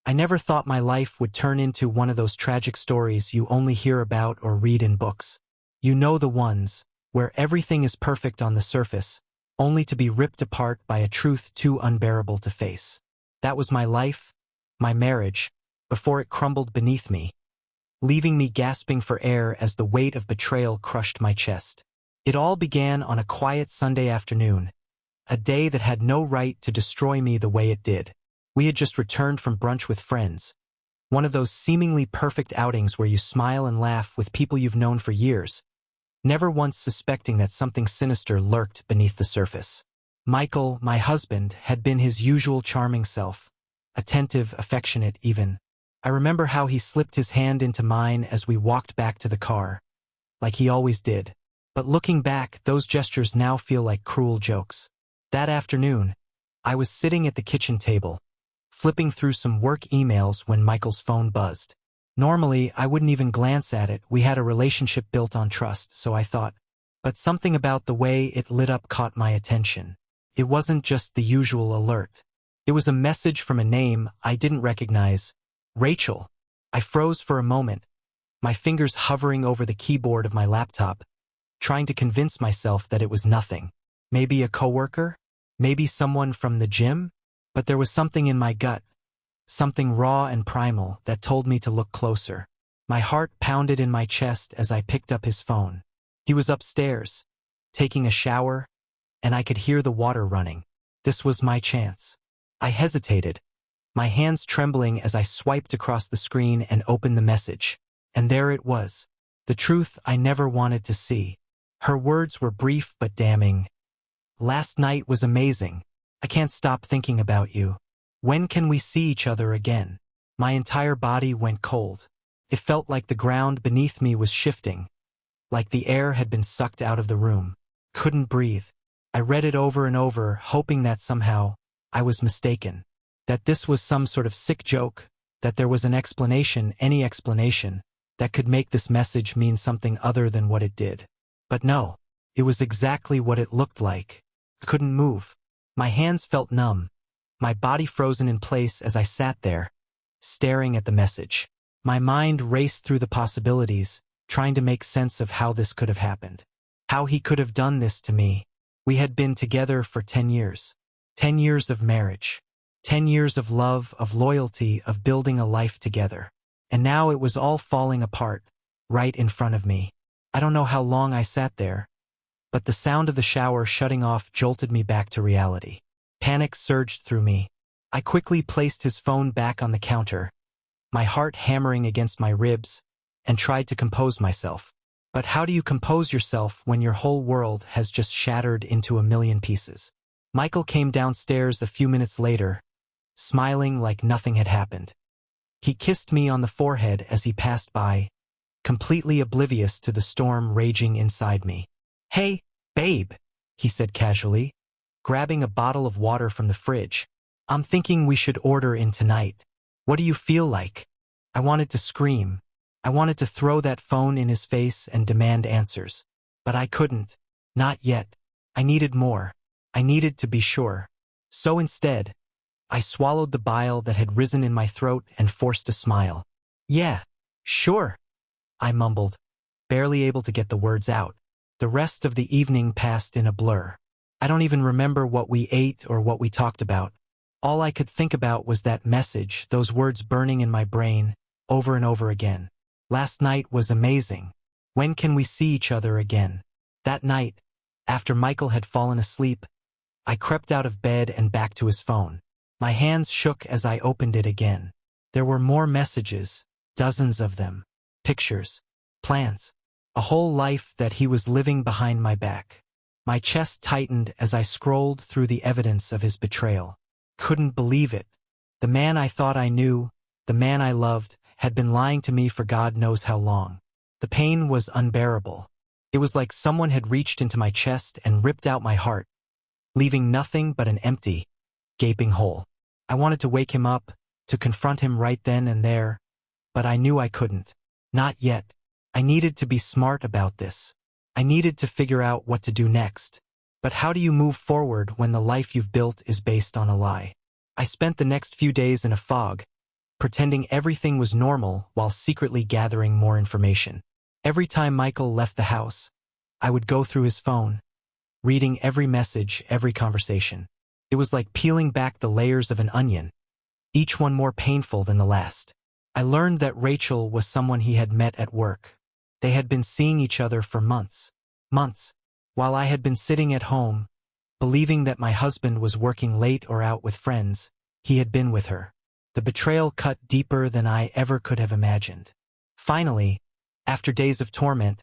I never thought my life would turn into one of those tragic stories you only hear about or read in books. You know, the ones where everything is perfect on the surface, only to be ripped apart by a truth too unbearable to face. That was my life, my marriage, before it crumbled beneath me, leaving me gasping for air as the weight of betrayal crushed my chest. It all began on a quiet Sunday afternoon, a day that had no right to destroy me the way it did. We had just returned from brunch with friends, one of those seemingly perfect outings where you smile and laugh with people you've known for years, never once suspecting that something sinister lurked beneath the surface. Michael, my husband, had been his usual charming self, attentive, affectionate even. I remember how he slipped his hand into mine as we walked back to the car, like he always did. But looking back, those gestures now feel like cruel jokes. That afternoon, I was sitting at the kitchen table, flipping through some work emails when Michael's phone buzzed. Normally, I wouldn't even glance at it. We had a relationship built on trust, so I thought. But something about the way it lit up caught my attention. It wasn't just the usual alert. It was a message from a name I didn't recognize. Rachel. I froze for a moment, my fingers hovering over the keyboard of my laptop, trying to convince myself that it was nothing. Maybe a coworker? Maybe someone from the gym? But there was something in my gut, something raw and primal, that told me to look closer. My heart pounded in my chest as I picked up his phone. He was upstairs, taking a shower, and I could hear the water running. This was my chance. I hesitated, my hands trembling as I swiped across the screen and opened the message. And there it was, the truth I never wanted to see. Her words were brief but damning. Last night was amazing. I can't stop thinking about you. When can we see each other again? My entire body went cold. It felt like the ground beneath me was shifting, like the air had been sucked out of the room. Couldn't breathe. I read it over and over, hoping that somehow I was mistaken, that this was some sort of sick joke, that there was an explanation, any explanation, that could make this message mean something other than what it did. But no, it was exactly what it looked like. I couldn't move. My hands felt numb, my body frozen in place as I sat there, staring at the message. My mind raced through the possibilities, trying to make sense of how this could have happened. How he could have done this to me. We had been together for 10 years. 10 years of marriage. 10 years of love, of loyalty, of building a life together. And now it was all falling apart, right in front of me. I don't know how long I sat there, but the sound of the shower shutting off jolted me back to reality. Panic surged through me. I quickly placed his phone back on the counter, my heart hammering against my ribs, and tried to compose myself. But how do you compose yourself when your whole world has just shattered into a million pieces? Michael came downstairs a few minutes later, smiling like nothing had happened. He kissed me on the forehead as he passed by, completely oblivious to the storm raging inside me. "Hey, babe," he said casually, grabbing a bottle of water from the fridge. "I'm thinking we should order in tonight. What do you feel like?" I wanted to scream. I wanted to throw that phone in his face and demand answers. But I couldn't. Not yet. I needed more. I needed to be sure. So instead, I swallowed the bile that had risen in my throat and forced a smile. "Yeah, sure," I mumbled, barely able to get the words out. The rest of the evening passed in a blur. I don't even remember what we ate or what we talked about. All I could think about was that message, those words burning in my brain, over and over again. Last night was amazing. When can we see each other again? That night, after Michael had fallen asleep, I crept out of bed and back to his phone. My hands shook as I opened it again. There were more messages, dozens of them. Pictures, plans, a whole life that he was living behind my back. My chest tightened as I scrolled through the evidence of his betrayal. Couldn't believe it. The man I thought I knew, the man I loved, had been lying to me for God knows how long. The pain was unbearable. It was like someone had reached into my chest and ripped out my heart, leaving nothing but an empty, gaping hole. I wanted to wake him up, to confront him right then and there, but I knew I couldn't. Not yet. I needed to be smart about this. I needed to figure out what to do next. But how do you move forward when the life you've built is based on a lie? I spent the next few days in a fog, pretending everything was normal while secretly gathering more information. Every time Michael left the house, I would go through his phone, reading every message, every conversation. It was like peeling back the layers of an onion, each one more painful than the last. I learned that Rachel was someone he had met at work. They had been seeing each other for months, while I had been sitting at home, believing that my husband was working late or out with friends. He had been with her. The betrayal cut deeper than I ever could have imagined. Finally, after days of torment,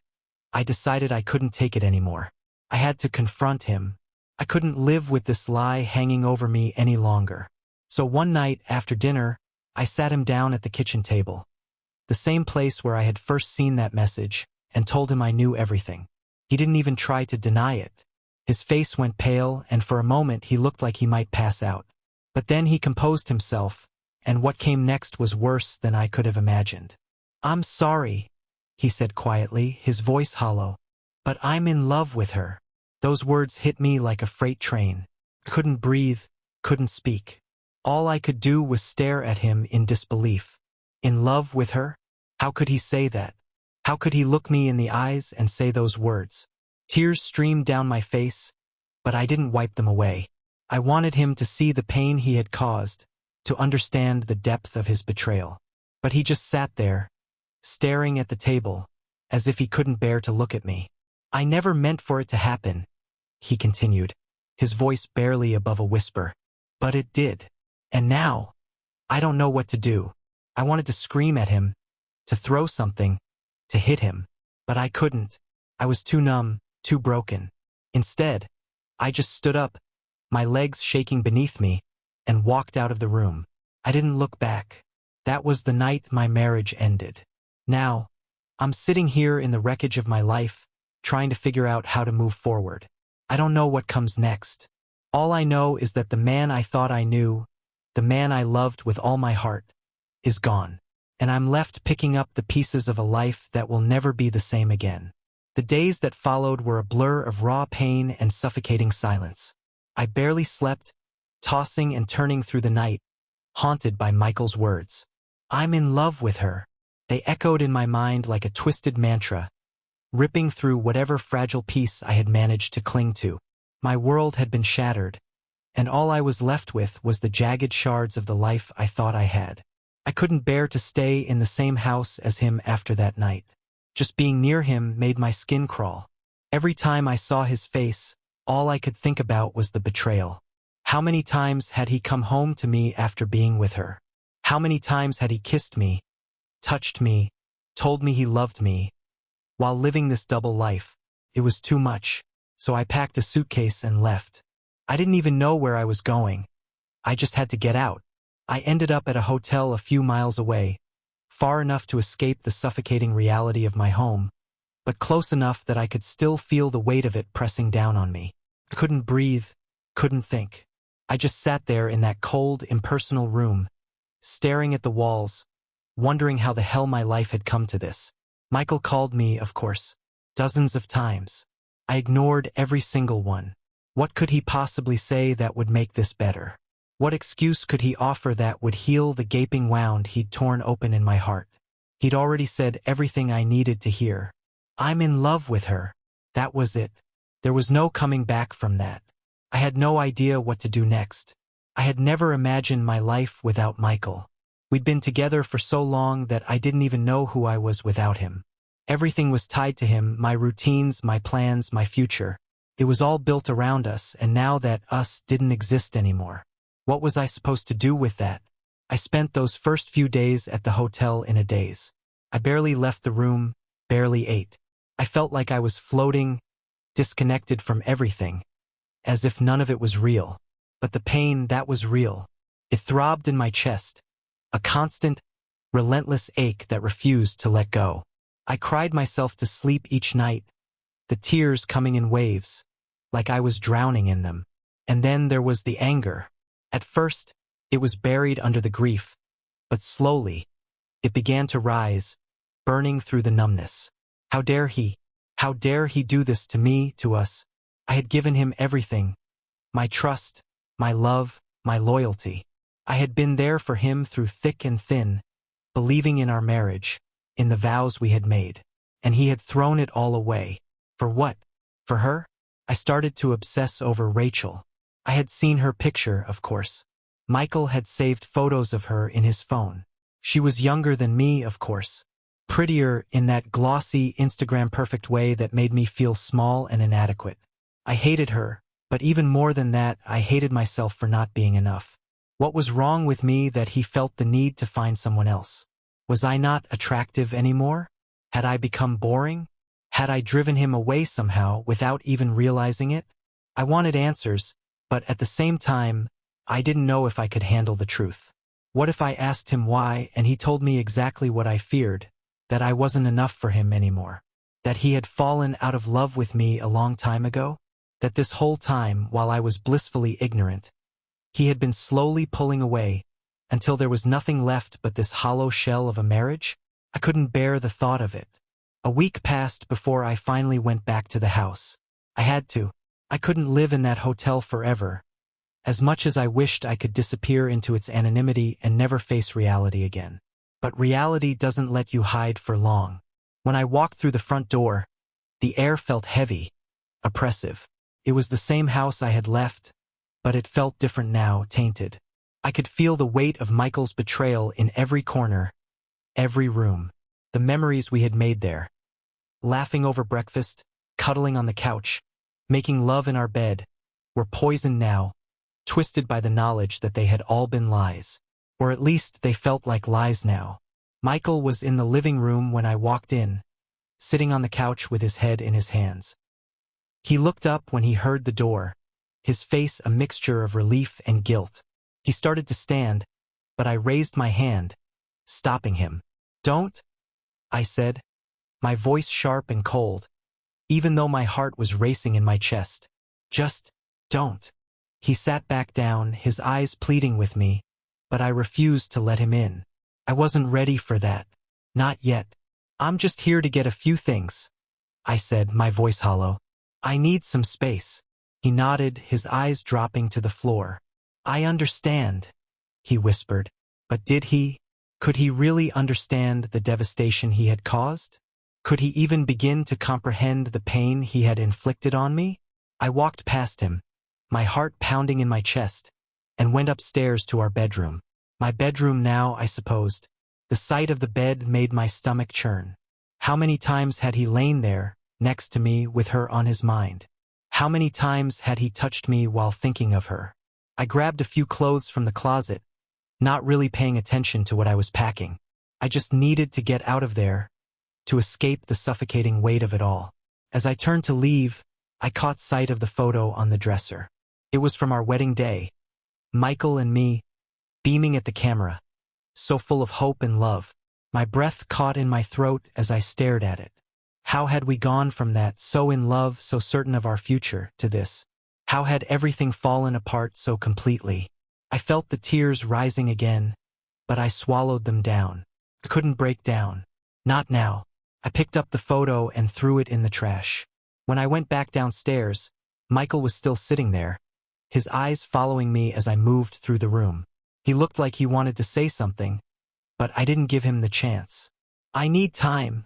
I decided I couldn't take it anymore. I had to confront him. I couldn't live with this lie hanging over me any longer. So one night after dinner, I sat him down at the kitchen table, the same place where I had first seen that message, and told him I knew everything. He didn't even try to deny it. His face went pale, and for a moment he looked like he might pass out. But then he composed himself, and what came next was worse than I could have imagined. "I'm sorry," he said quietly, his voice hollow, "but I'm in love with her." Those words hit me like a freight train. I couldn't breathe, couldn't speak. All I could do was stare at him in disbelief. In love with her? How could he say that? How could he look me in the eyes and say those words? Tears streamed down my face, but I didn't wipe them away. I wanted him to see the pain he had caused, to understand the depth of his betrayal. But he just sat there, staring at the table, as if he couldn't bear to look at me. "I never meant for it to happen," he continued, his voice barely above a whisper. "But it did. And now, I don't know what to do." I wanted to scream at him, to throw something, to hit him. But I couldn't. I was too numb, too broken. Instead, I just stood up, my legs shaking beneath me, and walked out of the room. I didn't look back. That was the night my marriage ended. Now, I'm sitting here in the wreckage of my life, trying to figure out how to move forward. I don't know what comes next. All I know is that the man I thought I knew, the man I loved with all my heart, is gone. And I'm left picking up the pieces of a life that will never be the same again. The days that followed were a blur of raw pain and suffocating silence. I barely slept, tossing and turning through the night, haunted by Michael's words. "I'm in love with her." They echoed in my mind like a twisted mantra, ripping through whatever fragile piece I had managed to cling to. My world had been shattered, and all I was left with was the jagged shards of the life I thought I had. I couldn't bear to stay in the same house as him after that night. Just being near him made my skin crawl. Every time I saw his face, all I could think about was the betrayal. How many times had he come home to me after being with her? How many times had he kissed me, touched me, told me he loved me? While living this double life, it was too much, so I packed a suitcase and left. I didn't even know where I was going. I just had to get out. I ended up at a hotel a few miles away, far enough to escape the suffocating reality of my home, but close enough that I could still feel the weight of it pressing down on me. I couldn't breathe, couldn't think. I just sat there in that cold, impersonal room, staring at the walls, wondering how the hell my life had come to this. Michael called me, of course, dozens of times. I ignored every single one. What could he possibly say that would make this better? What excuse could he offer that would heal the gaping wound he'd torn open in my heart? He'd already said everything I needed to hear. I'm in love with her. That was it. There was no coming back from that. I had no idea what to do next. I had never imagined my life without Michael. We'd been together for so long that I didn't even know who I was without him. Everything was tied to him, my routines, my plans, my future. It was all built around us, and now that us didn't exist anymore. What was I supposed to do with that? I spent those first few days at the hotel in a daze. I barely left the room, barely ate. I felt like I was floating, disconnected from everything, as if none of it was real. But the pain, that was real. It throbbed in my chest, a constant, relentless ache that refused to let go. I cried myself to sleep each night, the tears coming in waves, like I was drowning in them. And then there was the anger. At first, it was buried under the grief, but slowly, it began to rise, burning through the numbness. How dare he? How dare he do this to me, to us? I had given him everything, my trust, my love, my loyalty. I had been there for him through thick and thin, believing in our marriage, in the vows we had made. And he had thrown it all away. For what? For her? I started to obsess over Rachel. I had seen her picture, of course. Michael had saved photos of her in his phone. She was younger than me, of course. Prettier in that glossy Instagram-perfect way that made me feel small and inadequate. I hated her, but even more than that, I hated myself for not being enough. What was wrong with me that he felt the need to find someone else? Was I not attractive anymore? Had I become boring? Had I driven him away somehow without even realizing it? I wanted answers, but at the same time, I didn't know if I could handle the truth. What if I asked him why and he told me exactly what I feared, that I wasn't enough for him anymore? That he had fallen out of love with me a long time ago? That this whole time, while I was blissfully ignorant, he had been slowly pulling away until there was nothing left but this hollow shell of a marriage? I couldn't bear the thought of it. A week passed before I finally went back to the house. I had to. I couldn't live in that hotel forever. As much as I wished I could disappear into its anonymity and never face reality again. But reality doesn't let you hide for long. When I walked through the front door, the air felt heavy, oppressive. It was the same house I had left, but it felt different now, tainted. I could feel the weight of Michael's betrayal in every corner, every room. The memories we had made there. Laughing over breakfast, cuddling on the couch, making love in our bed, were poisoned now, twisted by the knowledge that they had all been lies. Or at least they felt like lies now. Michael was in the living room when I walked in, sitting on the couch with his head in his hands. He looked up when he heard the door, his face a mixture of relief and guilt. He started to stand, but I raised my hand, stopping him. "Don't," I said, my voice sharp and cold, even though my heart was racing in my chest. "Just don't." He sat back down, his eyes pleading with me, but I refused to let him in. I wasn't ready for that. Not yet. "I'm just here to get a few things," I said, my voice hollow. "I need some space." He nodded, his eyes dropping to the floor. "I understand," he whispered. But did he? Could he really understand the devastation he had caused? Could he even begin to comprehend the pain he had inflicted on me? I walked past him, my heart pounding in my chest, and went upstairs to our bedroom. My bedroom now, I supposed. The sight of the bed made my stomach churn. How many times had he lain there, next to me, with her on his mind? How many times had he touched me while thinking of her? I grabbed a few clothes from the closet, not really paying attention to what I was packing. I just needed to get out of there, to escape the suffocating weight of it all. As I turned to leave, I caught sight of the photo on the dresser. It was from our wedding day. Michael and me, beaming at the camera, so full of hope and love. My breath caught in my throat as I stared at it. How had we gone from that, so in love, so certain of our future, to this? How had everything fallen apart so completely? I felt the tears rising again, but I swallowed them down. I couldn't break down. Not now. I picked up the photo and threw it in the trash. When I went back downstairs, Michael was still sitting there, his eyes following me as I moved through the room. He looked like he wanted to say something, but I didn't give him the chance. "I need time,"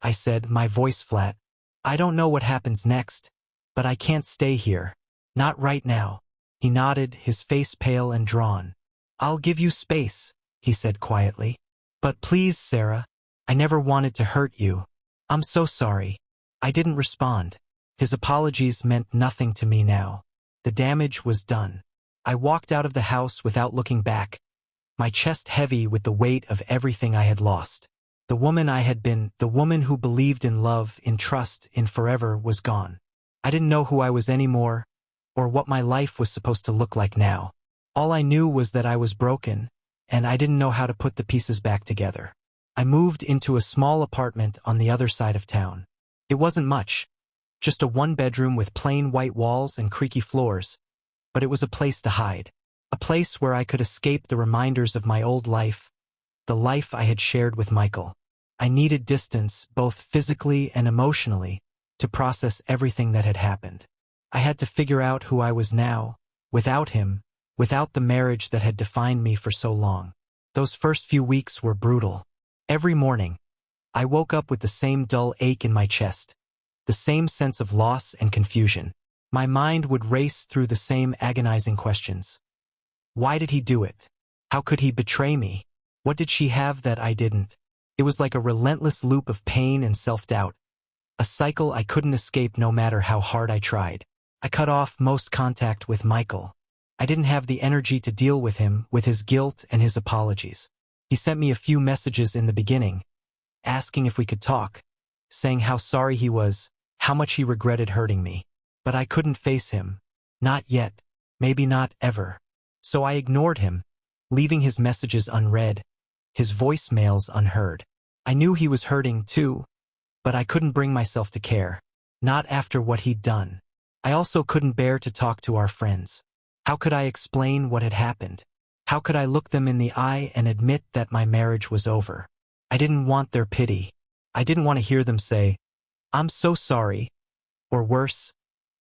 I said, my voice flat. "I don't know what happens next, but I can't stay here. Not right now." He nodded, his face pale and drawn. "I'll give you space," he said quietly. "But please, Sarah, I never wanted to hurt you. I'm so sorry." I didn't respond. His apologies meant nothing to me now. The damage was done. I walked out of the house without looking back, my chest heavy with the weight of everything I had lost. The woman I had been, the woman who believed in love, in trust, in forever, was gone. I didn't know who I was anymore, or what my life was supposed to look like now. All I knew was that I was broken, and I didn't know how to put the pieces back together. I moved into a small apartment on the other side of town. It wasn't much, just a one-bedroom with plain white walls and creaky floors, but it was a place to hide. A place where I could escape the reminders of my old life, the life I had shared with Michael. I needed distance, both physically and emotionally, to process everything that had happened. I had to figure out who I was now, without him, without the marriage that had defined me for so long. Those first few weeks were brutal. Every morning, I woke up with the same dull ache in my chest, the same sense of loss and confusion. My mind would race through the same agonizing questions. Why did he do it? How could he betray me? What did she have that I didn't? It was like a relentless loop of pain and self-doubt, a cycle I couldn't escape no matter how hard I tried. I cut off most contact with Michael. I didn't have the energy to deal with him, with his guilt and his apologies. He sent me a few messages in the beginning, asking if we could talk, saying how sorry he was, how much he regretted hurting me. But I couldn't face him. Not yet. Maybe not ever. So I ignored him, leaving his messages unread, his voicemails unheard. I knew he was hurting too, but I couldn't bring myself to care. Not after what he'd done. I also couldn't bear to talk to our friends. How could I explain what had happened? How could I look them in the eye and admit that my marriage was over? I didn't want their pity. I didn't want to hear them say, "I'm so sorry," or worse,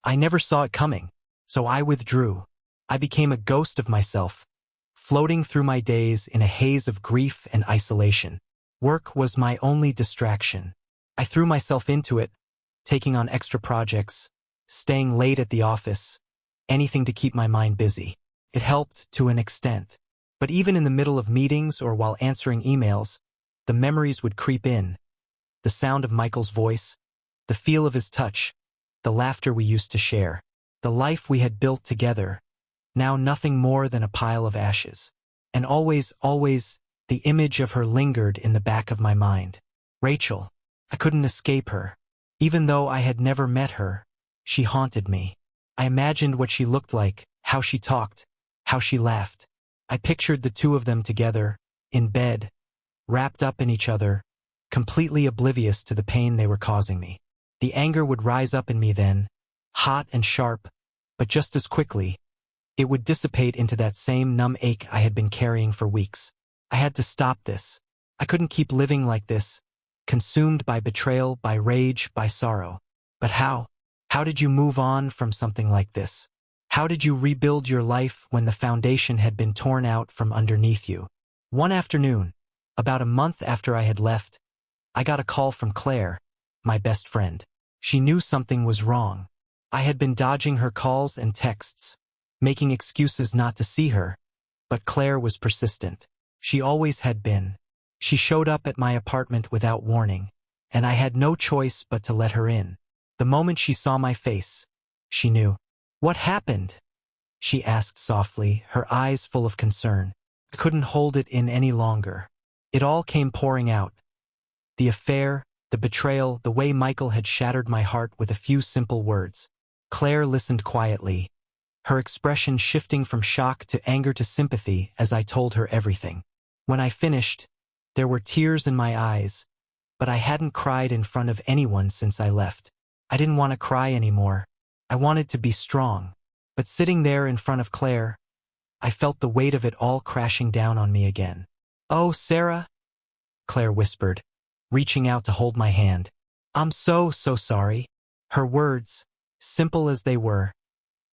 "I never saw it coming." So I withdrew. I became a ghost of myself, floating through my days in a haze of grief and isolation. Work was my only distraction. I threw myself into it, taking on extra projects, staying late at the office, anything to keep my mind busy. It helped to an extent. But even in the middle of meetings or while answering emails, the memories would creep in. The sound of Michael's voice, the feel of his touch, the laughter we used to share, the life we had built together, now nothing more than a pile of ashes. And always, the image of her lingered in the back of my mind. Rachel. I couldn't escape her. Even though I had never met her, she haunted me. I imagined what she looked like, how she talked, how she laughed. I pictured the two of them together, in bed, wrapped up in each other, completely oblivious to the pain they were causing me. The anger would rise up in me then, hot and sharp, but just as quickly, it would dissipate into that same numb ache I had been carrying for weeks. I had to stop this. I couldn't keep living like this, consumed by betrayal, by rage, by sorrow. But how? How did you move on from something like this? How did you rebuild your life when the foundation had been torn out from underneath you? One afternoon, about a month after I had left, I got a call from Claire, my best friend. She knew something was wrong. I had been dodging her calls and texts, making excuses not to see her, but Claire was persistent. She always had been. She showed up at my apartment without warning, and I had no choice but to let her in. The moment she saw my face, she knew. "What happened?" she asked softly, her eyes full of concern. I couldn't hold it in any longer. It all came pouring out. The affair, the betrayal, the way Michael had shattered my heart with a few simple words. Claire listened quietly, her expression shifting from shock to anger to sympathy as I told her everything. When I finished, there were tears in my eyes, but I hadn't cried in front of anyone since I left. I didn't want to cry anymore. I wanted to be strong. But sitting there in front of Claire, I felt the weight of it all crashing down on me again. "Oh, Sarah," Claire whispered, reaching out to hold my hand. "I'm so sorry." Her words, simple as they were,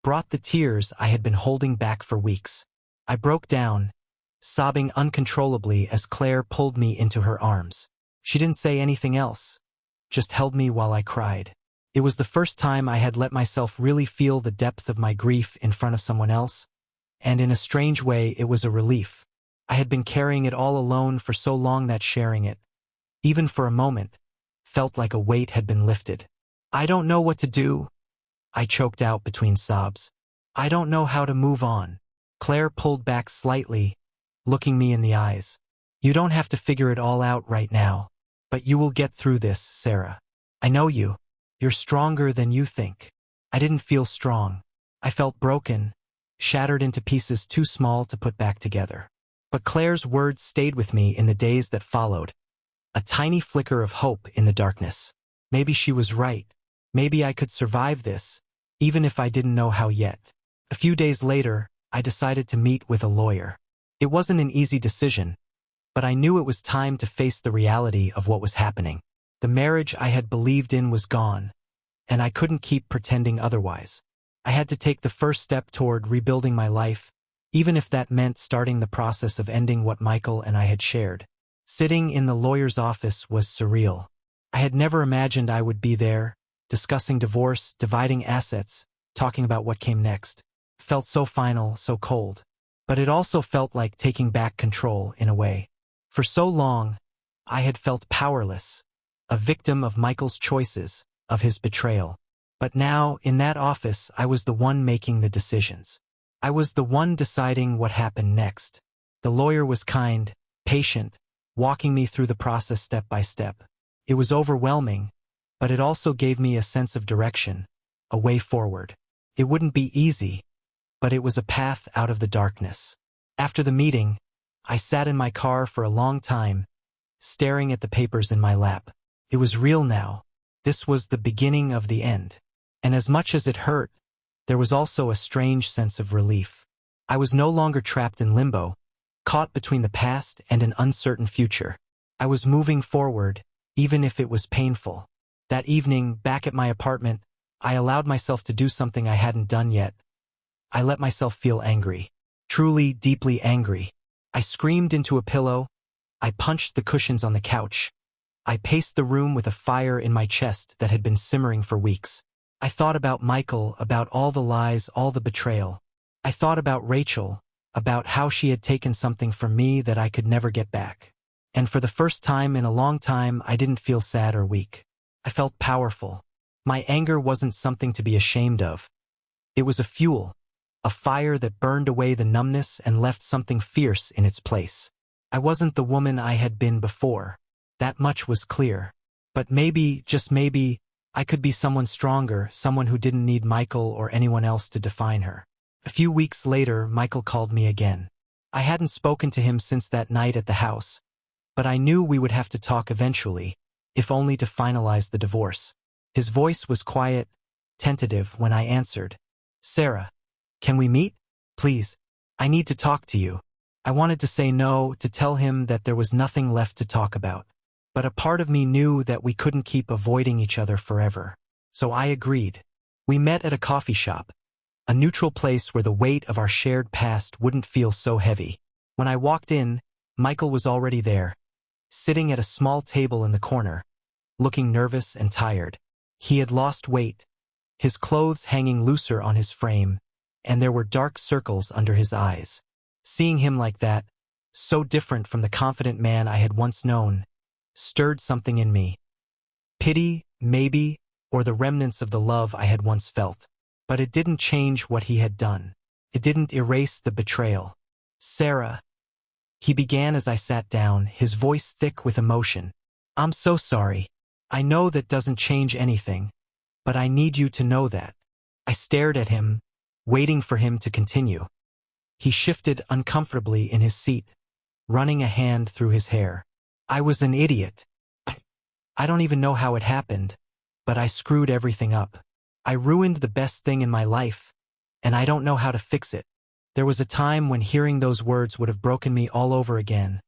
brought the tears I had been holding back for weeks. I broke down, sobbing uncontrollably as Claire pulled me into her arms. She didn't say anything else, just held me while I cried. It was the first time I had let myself really feel the depth of my grief in front of someone else, and in a strange way it was a relief. I had been carrying it all alone for so long that sharing it, even for a moment, felt like a weight had been lifted. "I don't know what to do," I choked out between sobs. "I don't know how to move on." Claire pulled back slightly, looking me in the eyes. "You don't have to figure it all out right now, but you will get through this, Sarah. I know you. You're stronger than you think." I didn't feel strong. I felt broken, shattered into pieces too small to put back together. But Claire's words stayed with me in the days that followed, a tiny flicker of hope in the darkness. Maybe she was right. Maybe I could survive this, even if I didn't know how yet. A few days later, I decided to meet with a lawyer. It wasn't an easy decision, but I knew it was time to face the reality of what was happening. The marriage I had believed in was gone, and I couldn't keep pretending otherwise. I had to take the first step toward rebuilding my life, even if that meant starting the process of ending what Michael and I had shared. Sitting in the lawyer's office was surreal. I had never imagined I would be there, discussing divorce, dividing assets, talking about what came next. It felt so final, so cold. But it also felt like taking back control in a way. For so long, I had felt powerless, a victim of Michael's choices, of his betrayal. But now, in that office, I was the one making the decisions. I was the one deciding what happened next. The lawyer was kind, patient, walking me through the process step by step. It was overwhelming, but it also gave me a sense of direction, a way forward. It wouldn't be easy, but it was a path out of the darkness. After the meeting, I sat in my car for a long time, staring at the papers in my lap. It was real now. This was the beginning of the end. And as much as it hurt, there was also a strange sense of relief. I was no longer trapped in limbo, caught between the past and an uncertain future. I was moving forward, even if it was painful. That evening, back at my apartment, I allowed myself to do something I hadn't done yet. I let myself feel angry. Truly, deeply angry. I screamed into a pillow. I punched the cushions on the couch. I paced the room with a fire in my chest that had been simmering for weeks. I thought about Michael, about all the lies, all the betrayal. I thought about Rachel, about how she had taken something from me that I could never get back. And for the first time in a long time, I didn't feel sad or weak. I felt powerful. My anger wasn't something to be ashamed of. It was a fuel, a fire that burned away the numbness and left something fierce in its place. I wasn't the woman I had been before. That much was clear. But maybe, just maybe, I could be someone stronger, someone who didn't need Michael or anyone else to define her. A few weeks later, Michael called me again. I hadn't spoken to him since that night at the house, but I knew we would have to talk eventually, if only to finalize the divorce. His voice was quiet, tentative when I answered. "Sarah, can we meet? Please. I need to talk to you." I wanted to say no, to tell him that there was nothing left to talk about. But a part of me knew that we couldn't keep avoiding each other forever. So I agreed. We met at a coffee shop, a neutral place where the weight of our shared past wouldn't feel so heavy. When I walked in, Michael was already there, sitting at a small table in the corner, looking nervous and tired. He had lost weight, his clothes hanging looser on his frame, and there were dark circles under his eyes. Seeing him like that, so different from the confident man I had once known, stirred something in me. Pity, maybe, or the remnants of the love I had once felt. But it didn't change what he had done. It didn't erase the betrayal. "Sarah," he began as I sat down, his voice thick with emotion. "I'm so sorry. I know that doesn't change anything, but I need you to know that." I stared at him, waiting for him to continue. He shifted uncomfortably in his seat, running a hand through his hair. "I was an idiot. I don't even know how it happened, but I screwed everything up. I ruined the best thing in my life, and I don't know how to fix it." There was a time when hearing those words would have broken me all over again,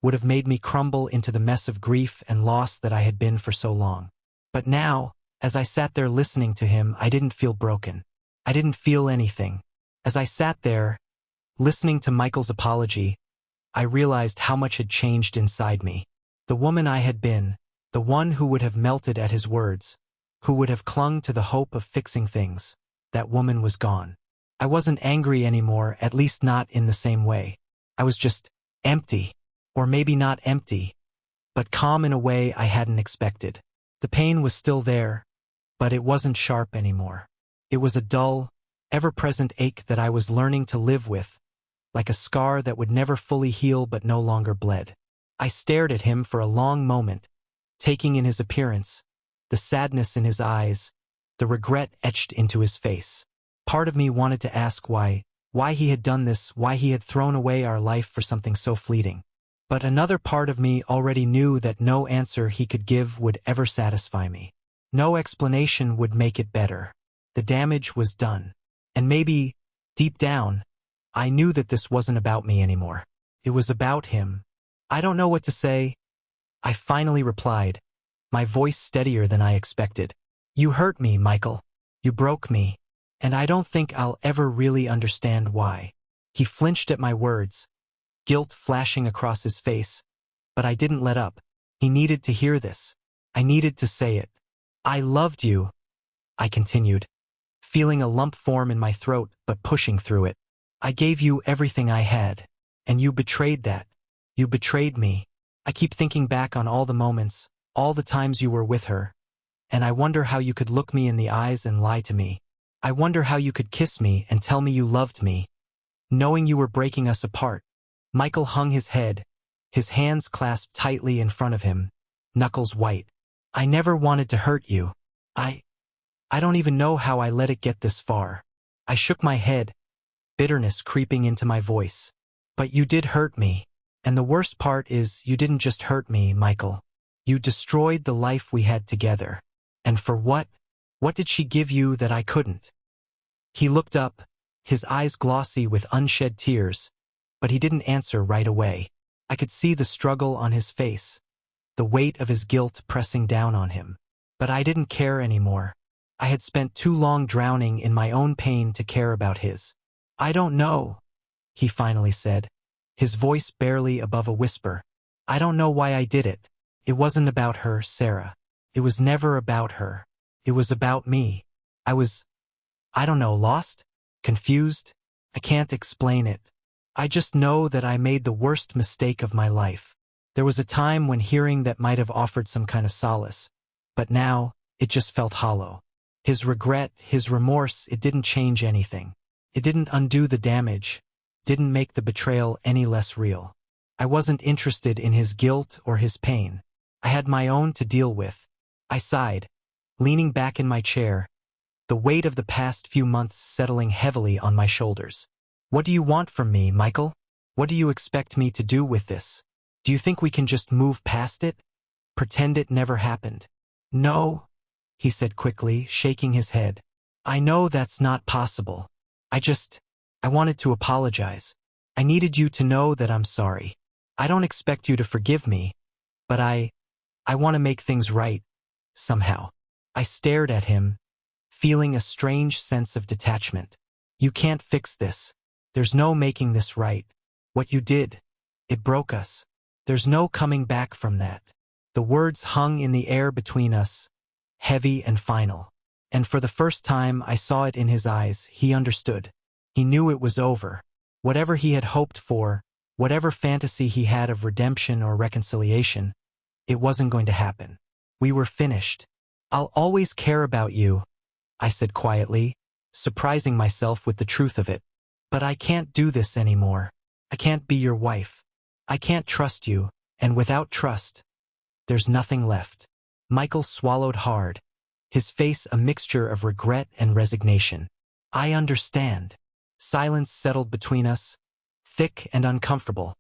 would have made me crumble into the mess of grief and loss that I had been for so long. But now, as I sat there listening to him, I didn't feel broken. I didn't feel anything. As I sat there, listening to Michael's apology, I realized how much had changed inside me. The woman I had been, the one who would have melted at his words, who would have clung to the hope of fixing things, that woman was gone. I wasn't angry anymore, at least not in the same way. I was just empty, or maybe not empty, but calm in a way I hadn't expected. The pain was still there, but it wasn't sharp anymore. It was a dull, ever-present ache that I was learning to live with, like a scar that would never fully heal but no longer bled. I stared at him for a long moment, taking in his appearance, the sadness in his eyes, the regret etched into his face. Part of me wanted to ask why he had done this, why he had thrown away our life for something so fleeting. But another part of me already knew that no answer he could give would ever satisfy me. No explanation would make it better. The damage was done. And maybe, deep down, I knew that this wasn't about me anymore. It was about him. "I don't know what to say," I finally replied, my voice steadier than I expected. "You hurt me, Michael. You broke me, and I don't think I'll ever really understand why." He flinched at my words, guilt flashing across his face. But I didn't let up. He needed to hear this. I needed to say it. I loved you, I continued, feeling a lump form in my throat but pushing through it. I gave you everything I had. And you betrayed that. You betrayed me. I keep thinking back on all the moments, all the times you were with her. And I wonder how you could look me in the eyes and lie to me. I wonder how you could kiss me and tell me you loved me, knowing you were breaking us apart. Michael hung his head, his hands clasped tightly in front of him, knuckles white. I never wanted to hurt you. I don't even know how I let it get this far. I shook my head, bitterness creeping into my voice. But you did hurt me. And the worst part is you didn't just hurt me, Michael. You destroyed the life we had together. And for what? What did she give you that I couldn't? He looked up, his eyes glossy with unshed tears, but he didn't answer right away. I could see the struggle on his face, the weight of his guilt pressing down on him. But I didn't care anymore. I had spent too long drowning in my own pain to care about his. I don't know, he finally said, his voice barely above a whisper. I don't know why I did it. It wasn't about her, Sarah. It was never about her. It was about me. I don't know, lost? Confused? I can't explain it. I just know that I made the worst mistake of my life. There was a time when hearing that might have offered some kind of solace, but now, it just felt hollow. His regret, his remorse, it didn't change anything. It didn't undo the damage, didn't make the betrayal any less real. I wasn't interested in his guilt or his pain. I had my own to deal with. I sighed, leaning back in my chair, the weight of the past few months settling heavily on my shoulders. What do you want from me, Michael? What do you expect me to do with this? Do you think we can just move past it? Pretend it never happened? No, he said quickly, shaking his head. I know that's not possible. I wanted to apologize. I needed you to know that I'm sorry. I don't expect you to forgive me, but I want to make things right, somehow. I stared at him, feeling a strange sense of detachment. You can't fix this. There's no making this right. What you did, it broke us. There's no coming back from that. The words hung in the air between us, heavy and final. And for the first time I saw it in his eyes. He understood. He knew it was over. Whatever he had hoped for, whatever fantasy he had of redemption or reconciliation, it wasn't going to happen. We were finished. I'll always care about you, I said quietly, surprising myself with the truth of it. But I can't do this anymore. I can't be your wife. I can't trust you, and without trust, there's nothing left. Michael swallowed hard, his face a mixture of regret and resignation. I understand. Silence settled between us, thick and uncomfortable,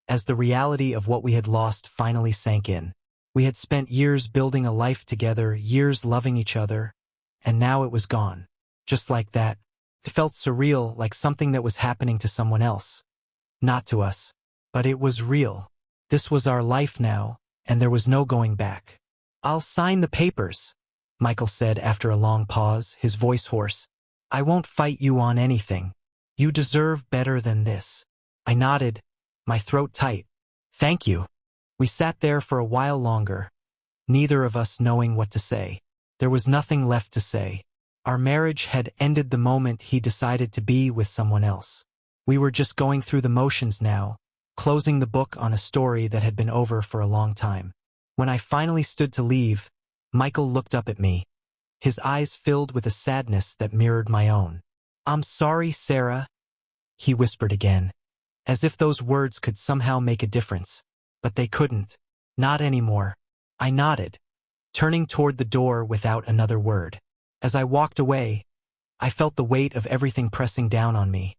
as the reality of what we had lost finally sank in. We had spent years building a life together, years loving each other, and now it was gone. Just like that. It felt surreal, like something that was happening to someone else. Not to us. But it was real. This was our life now, and there was no going back. I'll sign the papers, Michael said after a long pause, his voice hoarse. I won't fight you on anything. You deserve better than this. I nodded, my throat tight. Thank you. We sat there for a while longer, neither of us knowing what to say. There was nothing left to say. Our marriage had ended the moment he decided to be with someone else. We were just going through the motions now, closing the book on a story that had been over for a long time. When I finally stood to leave, Michael looked up at me, his eyes filled with a sadness that mirrored my own. I'm sorry, Sarah, he whispered again, as if those words could somehow make a difference. But they couldn't. Not anymore. I nodded, turning toward the door without another word. As I walked away, I felt the weight of everything pressing down on me.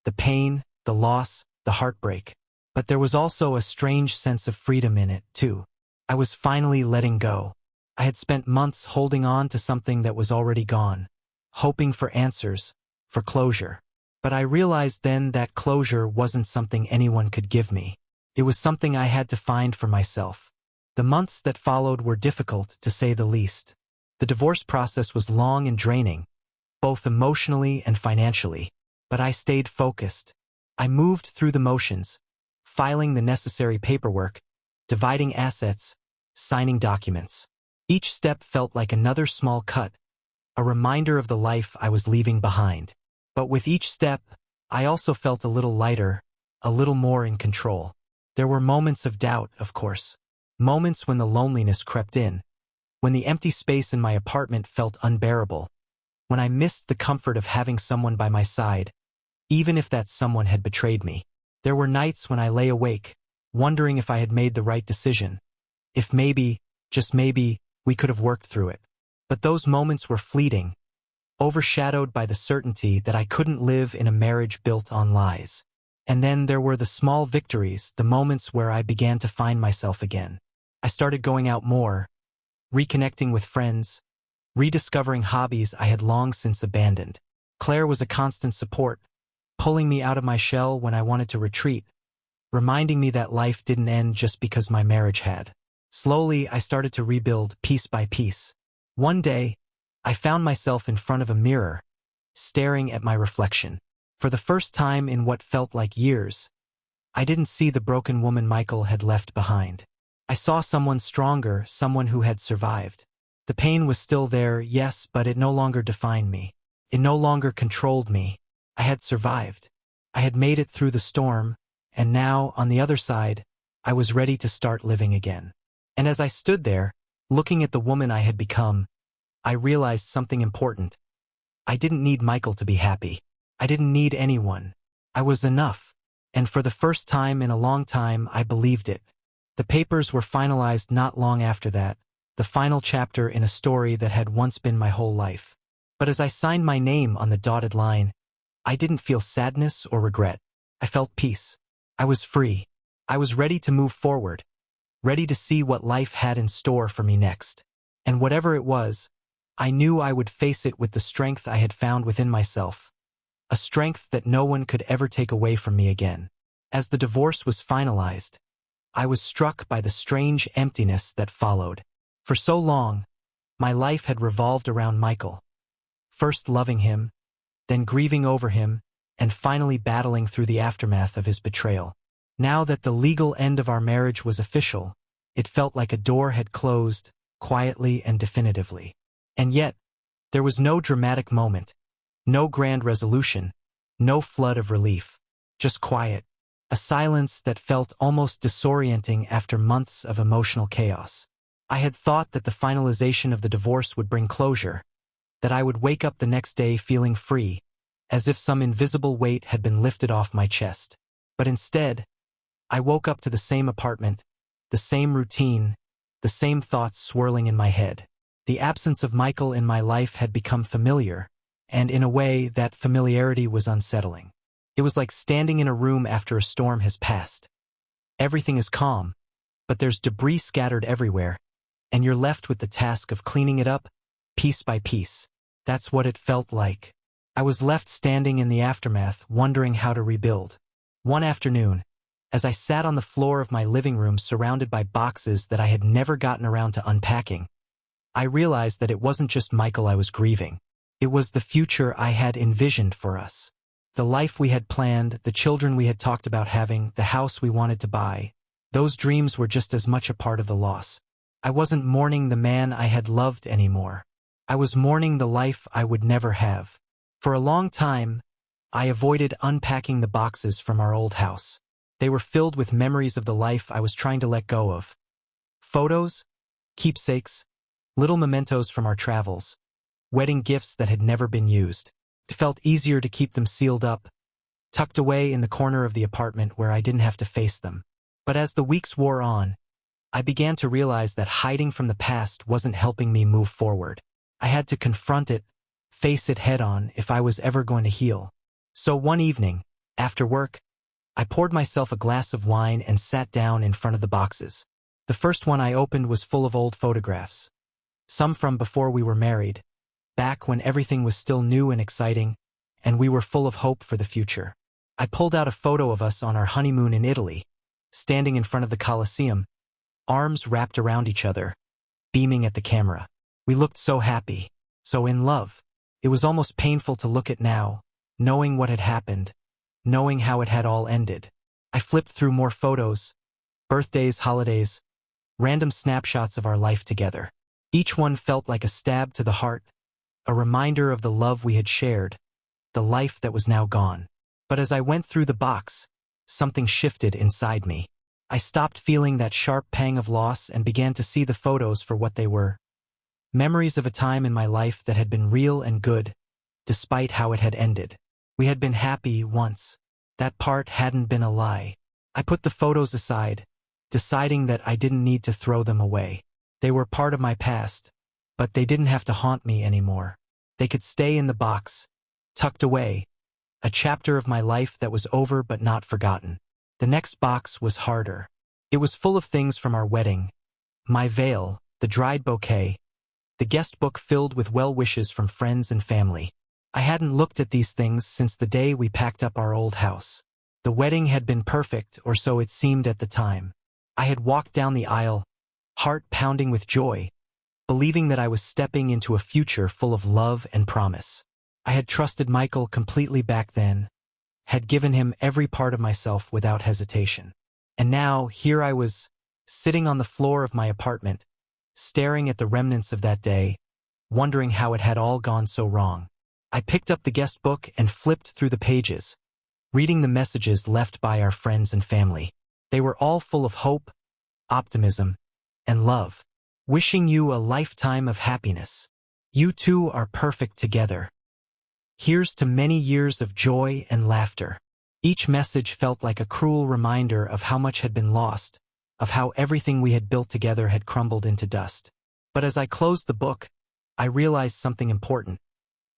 The pain, the loss, the heartbreak. But there was also a strange sense of freedom in it, too. I was finally letting go. I had spent months holding on to something that was already gone, hoping for answers, for closure. But I realized then that closure wasn't something anyone could give me. It was something I had to find for myself. The months that followed were difficult, to say the least. The divorce process was long and draining, both emotionally and financially. But I stayed focused. I moved through the motions, filing the necessary paperwork, dividing assets, signing documents. Each step felt like another small cut, a reminder of the life I was leaving behind. But with each step, I also felt a little lighter, a little more in control. There were moments of doubt, of course. Moments when the loneliness crept in, when the empty space in my apartment felt unbearable, when I missed the comfort of having someone by my side, even if that someone had betrayed me. There were nights when I lay awake, wondering if I had made the right decision, if maybe, just maybe, we could have worked through it. But those moments were fleeting, overshadowed by the certainty that I couldn't live in a marriage built on lies. And then there were the small victories, the moments where I began to find myself again. I started going out more, reconnecting with friends, rediscovering hobbies I had long since abandoned. Claire was a constant support, pulling me out of my shell when I wanted to retreat, reminding me that life didn't end just because my marriage had. Slowly, I started to rebuild piece by piece. One day, I found myself in front of a mirror, staring at my reflection. For the first time in what felt like years, I didn't see the broken woman Michael had left behind. I saw someone stronger, someone who had survived. The pain was still there, yes, but it no longer defined me. It no longer controlled me. I had survived. I had made it through the storm, and now, on the other side, I was ready to start living again. And as I stood there, looking at the woman I had become, I realized something important. I didn't need Michael to be happy. I didn't need anyone. I was enough. And for the first time in a long time, I believed it. The papers were finalized not long after that, the final chapter in a story that had once been my whole life. But as I signed my name on the dotted line, I didn't feel sadness or regret. I felt peace. I was free. I was ready to move forward, ready to see what life had in store for me next. And whatever it was, I knew I would face it with the strength I had found within myself, a strength that no one could ever take away from me again. As the divorce was finalized, I was struck by the strange emptiness that followed. For so long, my life had revolved around Michael, first loving him, then grieving over him, and finally battling through the aftermath of his betrayal. Now that the legal end of our marriage was official, it felt like a door had closed, quietly and definitively. And yet, there was no dramatic moment, no grand resolution, no flood of relief, just quiet, a silence that felt almost disorienting after months of emotional chaos. I had thought that the finalization of the divorce would bring closure, that I would wake up the next day feeling free, as if some invisible weight had been lifted off my chest. But instead, I woke up to the same apartment, the same routine, the same thoughts swirling in my head. The absence of Michael in my life had become familiar, and in a way, that familiarity was unsettling. It was like standing in a room after a storm has passed. Everything is calm, but there's debris scattered everywhere, and you're left with the task of cleaning it up, piece by piece. That's what it felt like. I was left standing in the aftermath, wondering how to rebuild. One afternoon, as I sat on the floor of my living room surrounded by boxes that I had never gotten around to unpacking, I realized that it wasn't just Michael I was grieving. It was the future I had envisioned for us. The life we had planned, the children we had talked about having, the house we wanted to buy. Those dreams were just as much a part of the loss. I wasn't mourning the man I had loved anymore. I was mourning the life I would never have. For a long time, I avoided unpacking the boxes from our old house. They were filled with memories of the life I was trying to let go of. Photos, keepsakes, little mementos from our travels, wedding gifts that had never been used. It felt easier to keep them sealed up, tucked away in the corner of the apartment where I didn't have to face them. But as the weeks wore on, I began to realize that hiding from the past wasn't helping me move forward. I had to confront it, face it head-on if I was ever going to heal. So one evening, after work, I poured myself a glass of wine and sat down in front of the boxes. The first one I opened was full of old photographs. Some from before we were married, back when everything was still new and exciting, and we were full of hope for the future. I pulled out a photo of us on our honeymoon in Italy, standing in front of the Colosseum, arms wrapped around each other, beaming at the camera. We looked so happy, so in love. It was almost painful to look at now, knowing what had happened, knowing how it had all ended. I flipped through more photos, birthdays, holidays, random snapshots of our life together. Each one felt like a stab to the heart, a reminder of the love we had shared, the life that was now gone. But as I went through the box, something shifted inside me. I stopped feeling that sharp pang of loss and began to see the photos for what they were. Memories of a time in my life that had been real and good, despite how it had ended. We had been happy once. That part hadn't been a lie. I put the photos aside, deciding that I didn't need to throw them away. They were part of my past, but they didn't have to haunt me anymore. They could stay in the box, tucked away, a chapter of my life that was over but not forgotten. The next box was harder. It was full of things from our wedding. My veil, the dried bouquet, the guest book filled with well wishes from friends and family. I hadn't looked at these things since the day we packed up our old house. The wedding had been perfect, or so it seemed at the time. I had walked down the aisle, heart pounding with joy, believing that I was stepping into a future full of love and promise. I had trusted Michael completely back then, had given him every part of myself without hesitation. And now, here I was, sitting on the floor of my apartment, staring at the remnants of that day, wondering how it had all gone so wrong. I picked up the guest book and flipped through the pages, reading the messages left by our friends and family. They were all full of hope, optimism, and love. Wishing you a lifetime of happiness. You two are perfect together. Here's to many years of joy and laughter. Each message felt like a cruel reminder of how much had been lost, of how everything we had built together had crumbled into dust. But as I closed the book, I realized something important.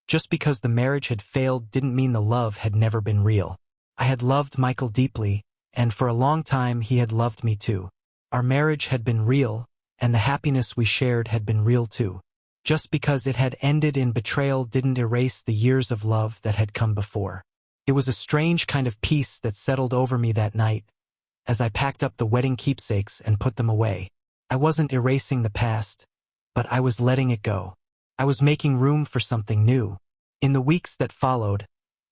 Just because the marriage had failed didn't mean the love had never been real. I had loved Michael deeply, and for a long time he had loved me too. Our marriage had been real, and the happiness we shared had been real too. Just because it had ended in betrayal didn't erase the years of love that had come before. It was a strange kind of peace that settled over me that night, as I packed up the wedding keepsakes and put them away. I wasn't erasing the past, but I was letting it go. I was making room for something new. In the weeks that followed,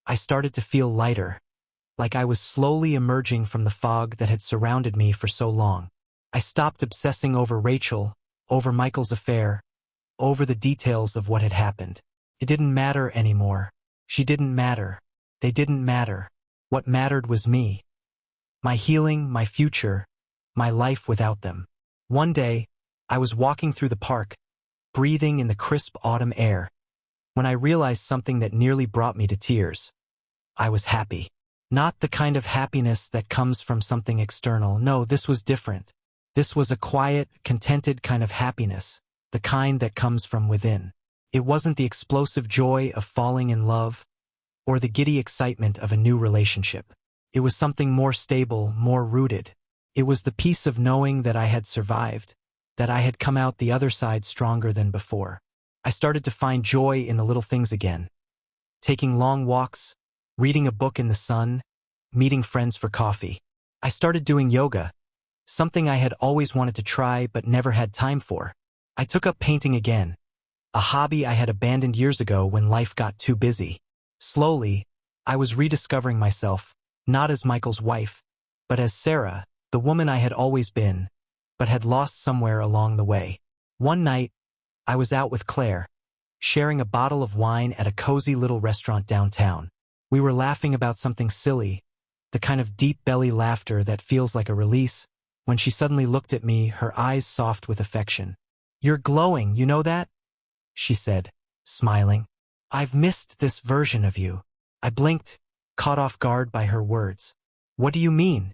I started to feel lighter, like I was slowly emerging from the fog that had surrounded me for so long. I stopped obsessing over Rachel, over Michael's affair, over the details of what had happened. It didn't matter anymore. She didn't matter. They didn't matter. What mattered was me. My healing, my future, my life without them. One day, I was walking through the park, breathing in the crisp autumn air, when I realized something that nearly brought me to tears. I was happy. Not the kind of happiness that comes from something external. No, this was different. This was a quiet, contented kind of happiness, the kind that comes from within. It wasn't the explosive joy of falling in love, or the giddy excitement of a new relationship. It was something more stable, more rooted. It was the peace of knowing that I had survived, that I had come out the other side stronger than before. I started to find joy in the little things again. Taking long walks, reading a book in the sun, meeting friends for coffee. I started doing yoga, something I had always wanted to try but never had time for. I took up painting again, a hobby I had abandoned years ago when life got too busy. Slowly, I was rediscovering myself, not as Michael's wife, but as Sarah, the woman I had always been, but had lost somewhere along the way. One night, I was out with Claire, sharing a bottle of wine at a cozy little restaurant downtown. We were laughing about something silly, the kind of deep belly laughter that feels like a release, when she suddenly looked at me, her eyes soft with affection. "You're glowing, you know that?" she said, smiling. "I've missed this version of you." I blinked, caught off guard by her words. "What do you mean?"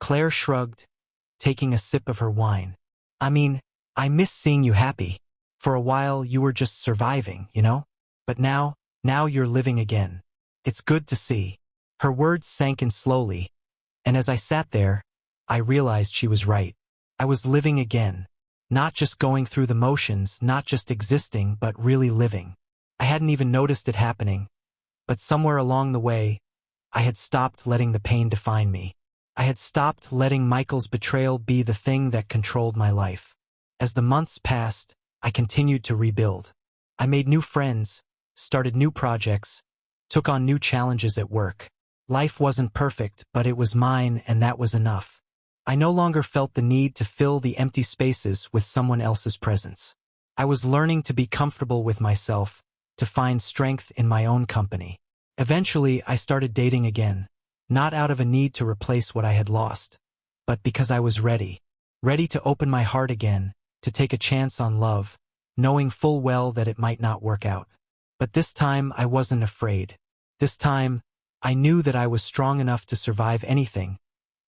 Claire shrugged, taking a sip of her wine. "I mean, I miss seeing you happy. For a while you were just surviving, you know? But now you're living again. It's good to see." Her words sank in slowly, and as I sat there, I realized she was right. I was living again. Not just going through the motions, not just existing, but really living. I hadn't even noticed it happening, but somewhere along the way, I had stopped letting the pain define me. I had stopped letting Michael's betrayal be the thing that controlled my life. As the months passed, I continued to rebuild. I made new friends, started new projects, took on new challenges at work. Life wasn't perfect, but it was mine, and that was enough. I no longer felt the need to fill the empty spaces with someone else's presence. I was learning to be comfortable with myself, to find strength in my own company. Eventually, I started dating again, not out of a need to replace what I had lost, but because I was ready. Ready to open my heart again, to take a chance on love, knowing full well that it might not work out. But this time, I wasn't afraid. This time, I knew that I was strong enough to survive anything,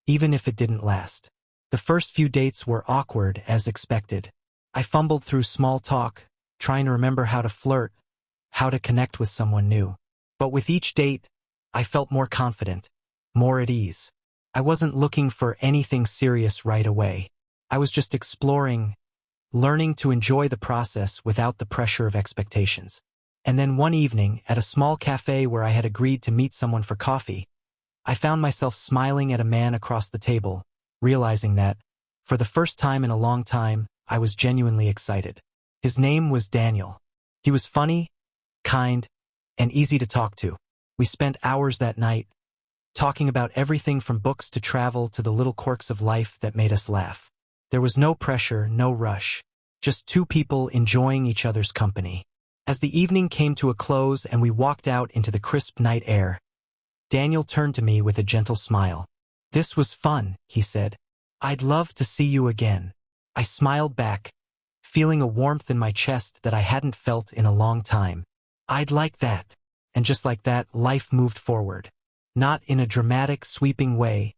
even if it didn't last. The first few dates were awkward as expected. I fumbled through small talk, trying to remember how to flirt, how to connect with someone new. But with each date, I felt more confident, more at ease. I wasn't looking for anything serious right away. I was just exploring, learning to enjoy the process without the pressure of expectations. And then one evening, at a small cafe where I had agreed to meet someone for coffee, I found myself smiling at a man across the table, realizing that, for the first time in a long time, I was genuinely excited. His name was Daniel. He was funny, kind, and easy to talk to. We spent hours that night, talking about everything from books to travel to the little quirks of life that made us laugh. There was no pressure, no rush, just two people enjoying each other's company. As the evening came to a close and we walked out into the crisp night air, Daniel turned to me with a gentle smile. "This was fun," he said. "I'd love to see you again." I smiled back, feeling a warmth in my chest that I hadn't felt in a long time. "I'd like that." And just like that, life moved forward. Not in a dramatic, sweeping way,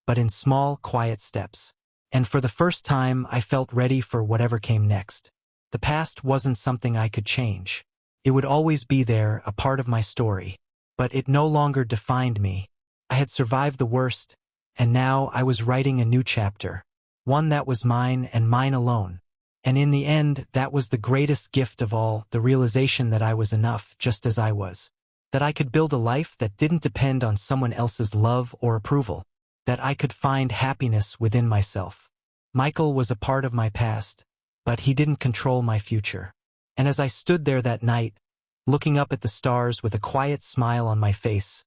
but in small, quiet steps. And for the first time, I felt ready for whatever came next. The past wasn't something I could change. It would always be there, a part of my story. But it no longer defined me. I had survived the worst, and now I was writing a new chapter. One that was mine and mine alone. And in the end, that was the greatest gift of all, the realization that I was enough just as I was. That I could build a life that didn't depend on someone else's love or approval. That I could find happiness within myself. Michael was a part of my past, but he didn't control my future. And as I stood there that night, looking up at the stars with a quiet smile on my face,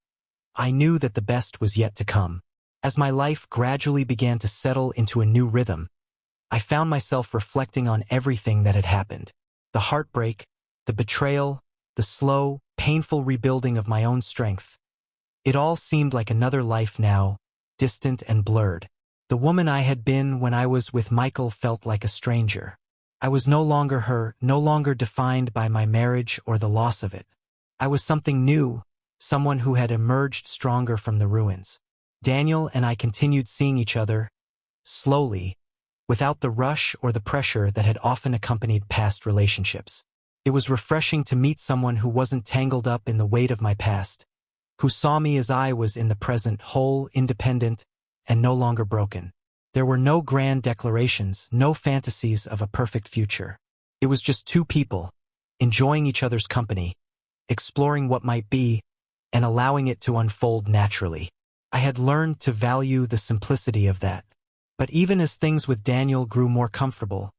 I knew that the best was yet to come. As my life gradually began to settle into a new rhythm, I found myself reflecting on everything that had happened. The heartbreak, the betrayal, the slow, painful rebuilding of my own strength. It all seemed like another life now, distant and blurred. The woman I had been when I was with Michael felt like a stranger. I was no longer her, no longer defined by my marriage or the loss of it. I was something new, someone who had emerged stronger from the ruins. Daniel and I continued seeing each other, slowly, without the rush or the pressure that had often accompanied past relationships. It was refreshing to meet someone who wasn't tangled up in the weight of my past, who saw me as I was in the present, whole, independent, and no longer broken. There were no grand declarations, no fantasies of a perfect future. It was just two people, enjoying each other's company, exploring what might be, and allowing it to unfold naturally. I had learned to value the simplicity of that. But even as things with Daniel grew more comfortable,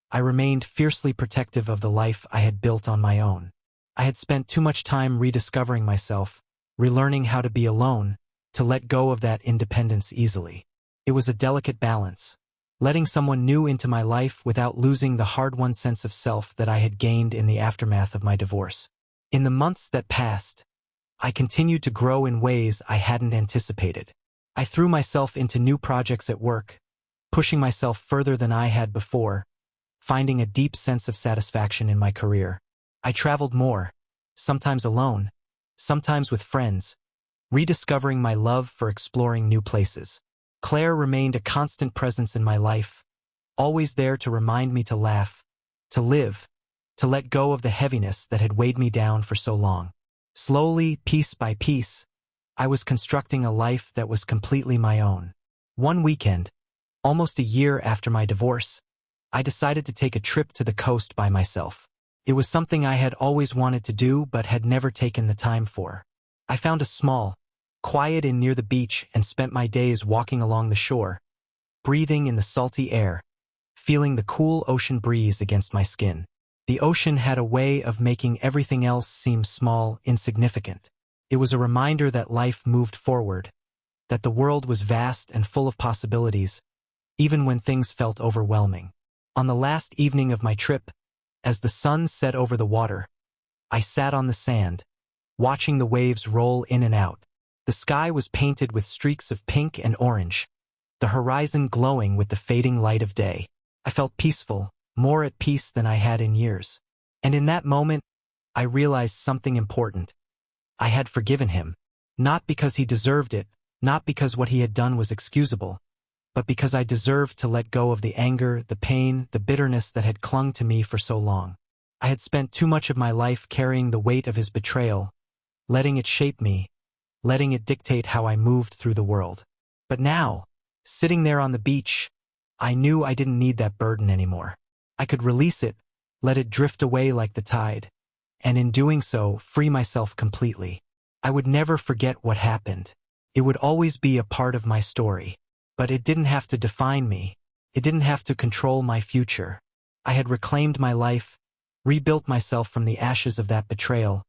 I remained fiercely protective of the life I had built on my own. I had spent too much time rediscovering myself, relearning how to be alone, to let go of that independence easily. It was a delicate balance, letting someone new into my life without losing the hard-won sense of self that I had gained in the aftermath of my divorce. In the months that passed, I continued to grow in ways I hadn't anticipated. I threw myself into new projects at work, pushing myself further than I had before, finding a deep sense of satisfaction in my career. I traveled more, sometimes alone, sometimes with friends, rediscovering my love for exploring new places. Claire remained a constant presence in my life, always there to remind me to laugh, to live, to let go of the heaviness that had weighed me down for so long. Slowly, piece by piece, I was constructing a life that was completely my own. One weekend, almost a year after my divorce, I decided to take a trip to the coast by myself. It was something I had always wanted to do but had never taken the time for. I found a small, quiet inn near the beach and spent my days walking along the shore, breathing in the salty air, feeling the cool ocean breeze against my skin. The ocean had a way of making everything else seem small, insignificant. It was a reminder that life moved forward, that the world was vast and full of possibilities, even when things felt overwhelming. On the last evening of my trip, as the sun set over the water, I sat on the sand, watching the waves roll in and out. The sky was painted with streaks of pink and orange, the horizon glowing with the fading light of day. I felt peaceful, more at peace than I had in years. And in that moment, I realized something important. I had forgiven him, not because he deserved it, not because what he had done was excusable, but because I deserved to let go of the anger, the pain, the bitterness that had clung to me for so long. I had spent too much of my life carrying the weight of his betrayal, letting it shape me, letting it dictate how I moved through the world. But now, sitting there on the beach, I knew I didn't need that burden anymore. I could release it, let it drift away like the tide, and in doing so, free myself completely. I would never forget what happened. It would always be a part of my story. But it didn't have to define me. It didn't have to control my future. I had reclaimed my life, rebuilt myself from the ashes of that betrayal,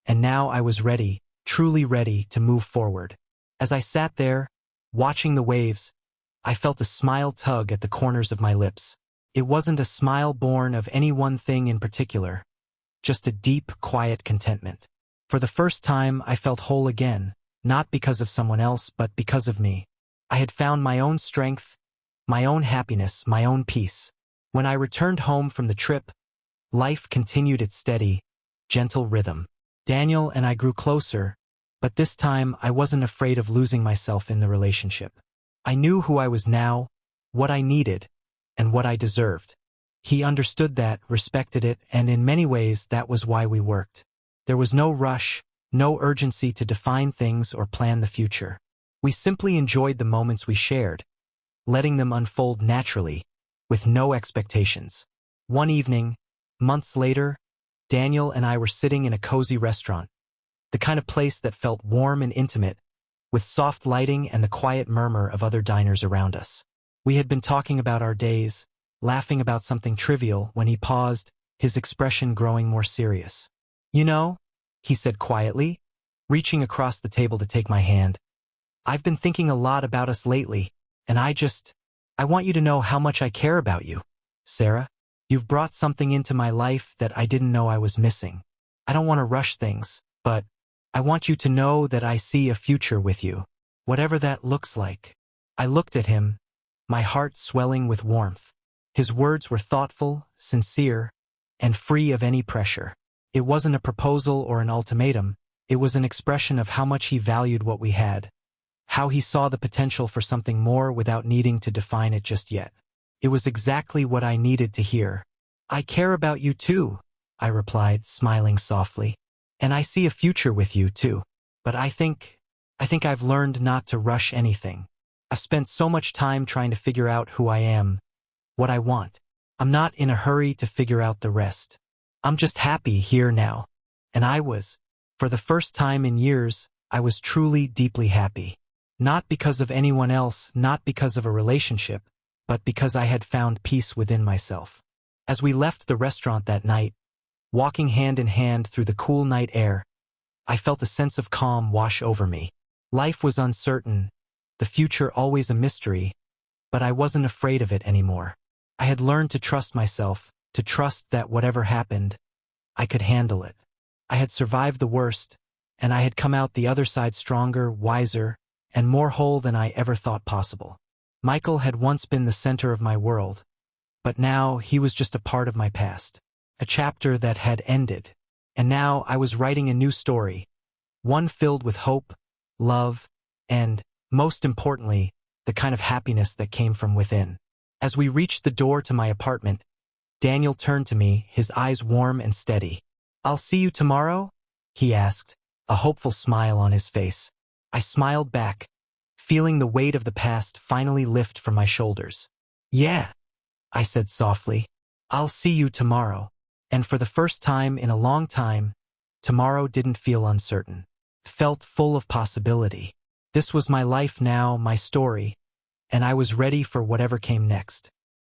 and now I was ready, truly ready to move forward. As I sat there, watching the waves, I felt a smile tug at the corners of my lips. It wasn't a smile born of any one thing in particular, just a deep, quiet contentment. For the first time, I felt whole again, not because of someone else, but because of me. I had found my own strength, my own happiness, my own peace. When I returned home from the trip, life continued its steady, gentle rhythm. Daniel and I grew closer, but this time I wasn't afraid of losing myself in the relationship. I knew who I was now, what I needed, and what I deserved. He understood that, respected it, and in many ways that was why we worked. There was no rush, no urgency to define things or plan the future. We simply enjoyed the moments we shared, letting them unfold naturally, with no expectations. One evening, months later, Daniel and I were sitting in a cozy restaurant, the kind of place that felt warm and intimate, with soft lighting and the quiet murmur of other diners around us. We had been talking about our days, laughing about something trivial when he paused, his expression growing more serious. "You know," he said quietly, reaching across the table to take my hand, "I've been thinking a lot about us lately, and I want you to know how much I care about you, Sarah. You've brought something into my life that I didn't know I was missing. I don't want to rush things, but I want you to know that I see a future with you, whatever that looks like." I looked at him, my heart swelling with warmth. His words were thoughtful, sincere, and free of any pressure. It wasn't a proposal or an ultimatum. It was an expression of how much he valued what we had, how he saw the potential for something more without needing to define it just yet. It was exactly what I needed to hear. "I care about you too," I replied, smiling softly. "And I see a future with you too. But I think I've learned not to rush anything. I've spent so much time trying to figure out who I am, what I want. I'm not in a hurry to figure out the rest. I'm just happy here now." And for the first time in years, I was truly deeply happy. Not because of anyone else, not because of a relationship, but because I had found peace within myself. As we left the restaurant that night, walking hand in hand through the cool night air, I felt a sense of calm wash over me. Life was uncertain, the future always a mystery, but I wasn't afraid of it anymore. I had learned to trust myself, to trust that whatever happened, I could handle it. I had survived the worst, and I had come out the other side stronger, wiser, and more whole than I ever thought possible. Michael had once been the center of my world, but now he was just a part of my past, a chapter that had ended. And now I was writing a new story, one filled with hope, love, and, most importantly, the kind of happiness that came from within. As we reached the door to my apartment, Daniel turned to me, his eyes warm and steady. "I'll see you tomorrow?" he asked, a hopeful smile on his face. I smiled back, feeling the weight of the past finally lift from my shoulders. "Yeah," I said softly, "I'll see you tomorrow." And for the first time in a long time, tomorrow didn't feel uncertain. It felt full of possibility. This was my life now, my story, and I was ready for whatever came next.